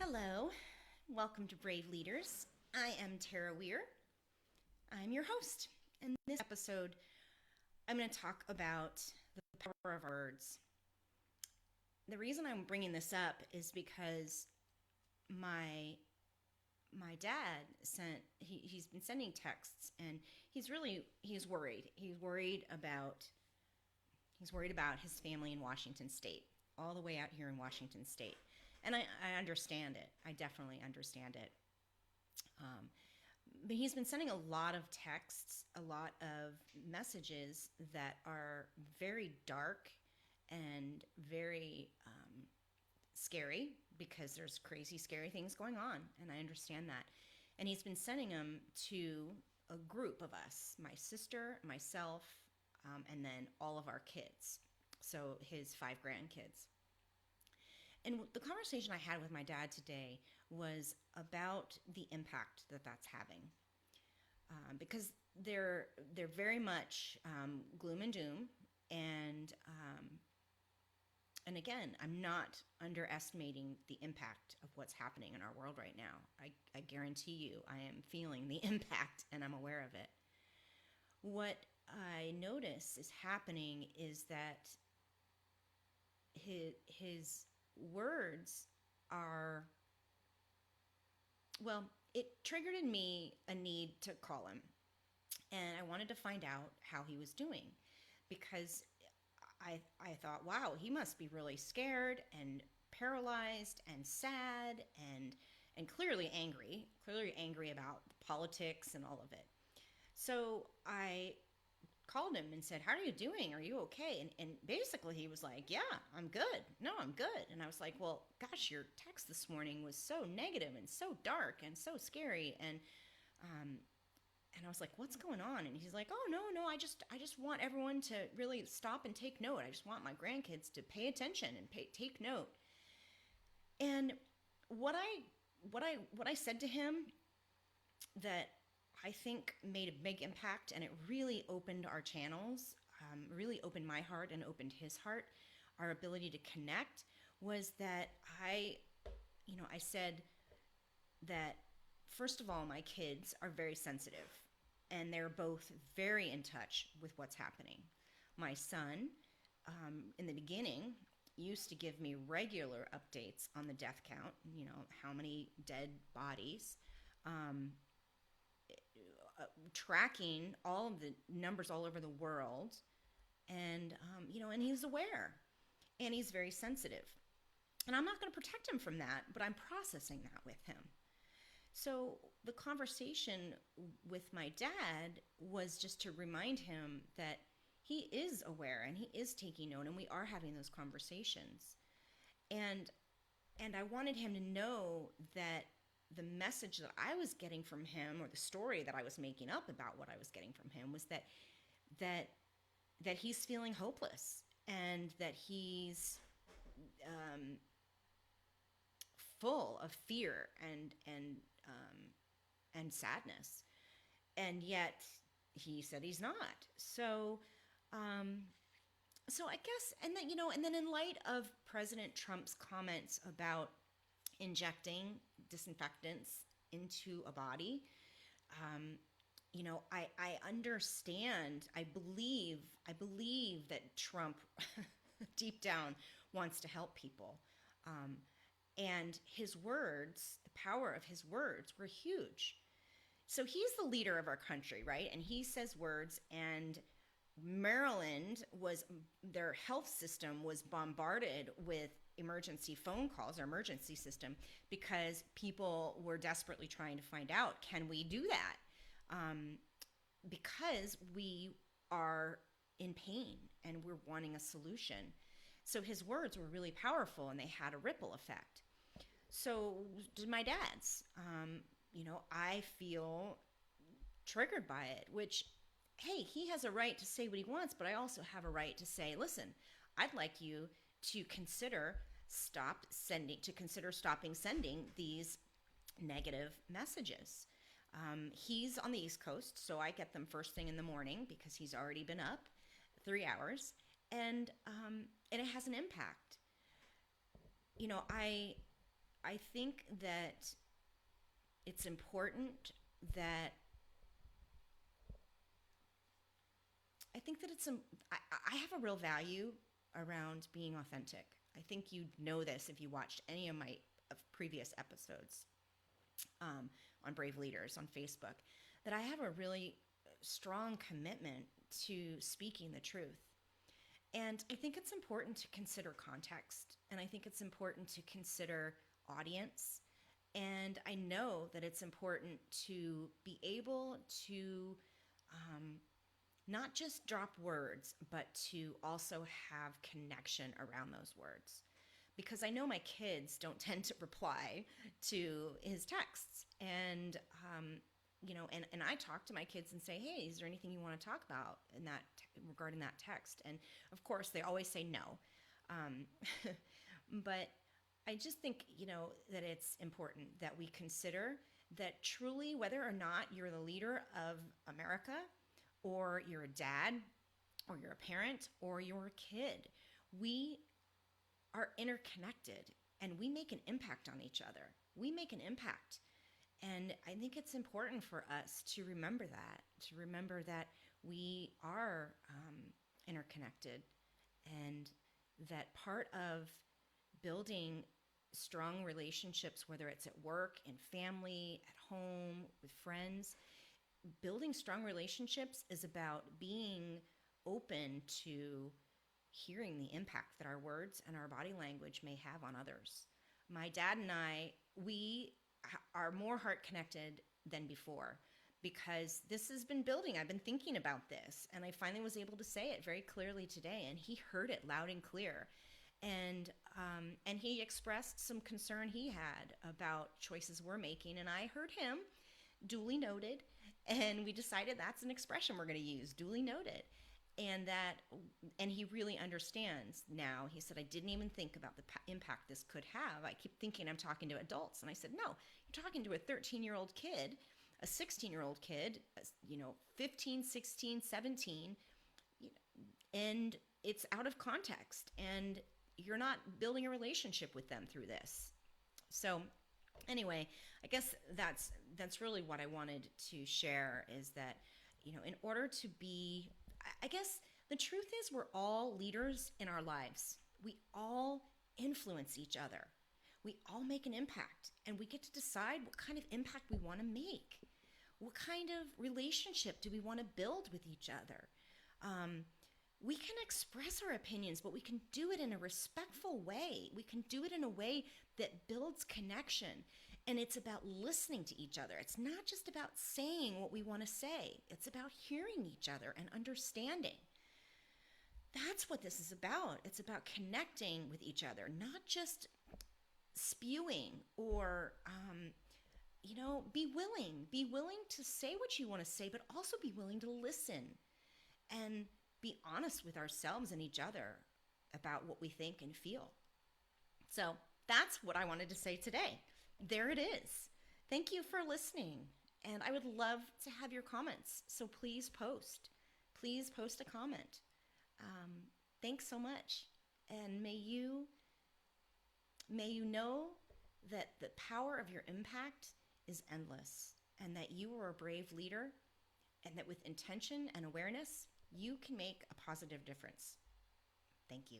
Hello, welcome to Brave Leaders. I am Tara Weir. I'm your host. In this episode, I'm going to talk about the power of our words. The reason I'm bringing this up is because my my dad he's been sending texts, and he's worried. He's worried about his family in Washington State, all the way out here in Washington State. And I understand it. I definitely understand it. Um, but he's been sending a lot of texts, a lot of messages that are very dark and very scary, because there's crazy, scary things going on. And I understand that. And he's been sending them to a group of us, my sister, myself, and then all of our kids. So his 5 grandkids. And the conversation I had with my dad today was about the impact that that's having, because they're very much gloom and doom, and again, I'm not underestimating the impact of what's happening in our world right now. I guarantee you, I am feeling the impact, and I'm aware of it. What I notice is happening is that his words are, well, it triggered in me a need to call him. And I wanted to find out how he was doing, because I thought, wow, he must be really scared and paralyzed and sad and clearly angry about politics and all of it. So I called him and said, "How are you doing? Are you okay?" And basically he was like, "Yeah, I'm good. No, I'm good." And I was like, "Well, gosh, your text this morning was so negative and so dark and so scary." And I was like, "What's going on?" And he's like, "Oh, no, I just want everyone to really stop and take note. I just want my grandkids to pay attention and take note." And what I said to him that I think made a big impact, and it really opened our channels, really opened my heart and opened his heart, our ability to connect, was that I said that, first of all, my kids are very sensitive, and they're both very in touch with what's happening. My son, in the beginning, used to give me regular updates on the death count, how many dead bodies, tracking all of the numbers all over the world. And he's aware, and he's very sensitive. And I'm not going to protect him from that, but I'm processing that with him. So the conversation with my dad was just to remind him that he is aware and he is taking note, and we are having those conversations. And and I wanted him to know that the message that I was getting from him, or the story that I was making up about what I was getting from him, was that that he's feeling hopeless, and that he's full of fear and sadness, and yet he said he's not. So I guess, and then in light of President Trump's comments about injecting disinfectants into a body, I understand. I believe that Trump, deep down, wants to help people. And his words, the power of his words, were huge. So he's the leader of our country, right? And he says words, and Maryland was, their health system was bombarded with emergency phone calls, or emergency system, because people were desperately trying to find out, can we do that? Because we are in pain and we're wanting a solution. So his words were really powerful, and they had a ripple effect. So did my dad's. I feel triggered by it, which, hey, he has a right to say what he wants, but I also have a right to say, listen, I'd like you to consider stopping sending these negative messages. He's on the East Coast, so I get them first thing in the morning, because he's already been up 3 hours, and it has an impact. I I think that it's important that I think that it's I have a real value around being authentic. I think you know this if you watched any of my previous episodes on Brave Leaders on Facebook, that I have a really strong commitment to speaking the truth. And I think it's important to consider context, and I think it's important to consider audience. And I know that it's important to be able to not just drop words, but to also have connection around those words. Because I know my kids don't tend to reply to his texts. And, and I talk to my kids and say, hey, is there anything you want to talk about in that regarding that text? And of course, they always say no. But I just think, that it's important that we consider that truly, whether or not you're the leader of America, or you're a dad, or you're a parent, or you're a kid, we are interconnected and we make an impact on each other. We make an impact. And I think it's important for us to remember that we are interconnected, and that part of building strong relationships, whether it's at work, in family, at home, with friends, building strong relationships is about being open to hearing the impact that our words and our body language may have on others. My dad and I, we are more heart connected than before, because this has been building. I've been thinking about this, and I finally was able to say it very clearly today, and he heard it loud and clear. And he expressed some concern he had about choices we're making, and I heard him, duly noted, and we decided that's an expression we're going to use, duly noted. And he really understands now. He said, I didn't even think about the impact this could have. I keep thinking I'm talking to adults. And I said, no, you're talking to a 13-year-old kid, a 16-year-old kid, 15, 16, 17, and it's out of context. And you're not building a relationship with them through this. So anyway, I guess that's really what I wanted to share, is that, in order to be, I guess the truth is, we're all leaders in our lives. We all influence each other. We all make an impact, and we get to decide what kind of impact we want to make. What kind of relationship do we want to build with each other? We can express our opinions, but we can do it in a respectful way. We can do it in a way that builds connection. And it's about listening to each other. It's not just about saying what we want to say. It's about hearing each other and understanding. That's what this is about. It's about connecting with each other, not just spewing or, be willing. Be willing to say what you want to say, but also be willing to listen and be honest with ourselves and each other about what we think and feel. So that's what I wanted to say today. There it is. Thank you for listening. And I would love to have your comments. So please post. Please post a comment. Thanks so much. And may you know that the power of your impact is endless, and that you are a brave leader, and that with intention and awareness, you can make a positive difference. Thank you.